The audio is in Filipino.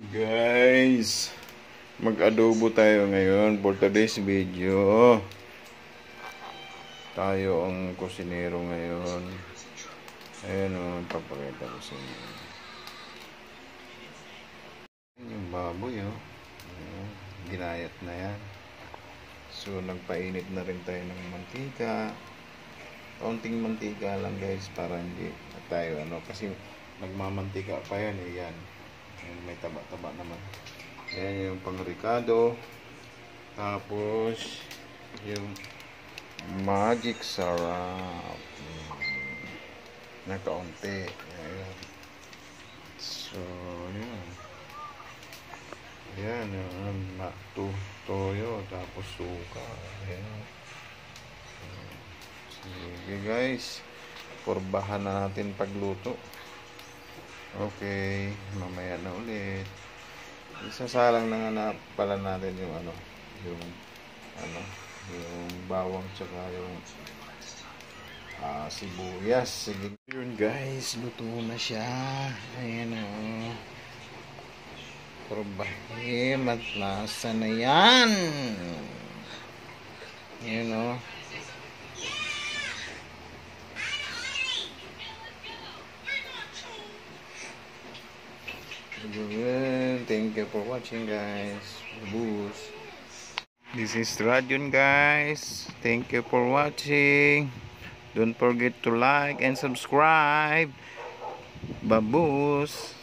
Guys, mag-adobo tayo ngayon for today's video. Tayo ang kusinero ngayon. Ayan o, papakita ko sa inyo. Ayan yung baboy o. Ayan, ginayat na yan. So, nagpainit na rin tayo ng mantika. Kaunting mantika lang guys, para hindi tayo kasi nagmamantika pa yan eh, yan. May taba-taba naman. Ayan yung pang-ricado. Tapos yung magic sarap na kaunti. Ayan. So yan. Ayan yung toyo. Tapos suka. Ayan. Sige guys, purbahan na natin pagluto. Okay, mamaya na ulit. Isasalang na nga pala natin yung yung bawang tsaka yung sibuyas. Sige. Yun guys, luto na siya. Ayan o. Purbahin at lasa na yan. Ayan o. Thank you for watching guys. Boost. This is Radion guys. Thank you for watching. Don't forget to like and subscribe. Baboos.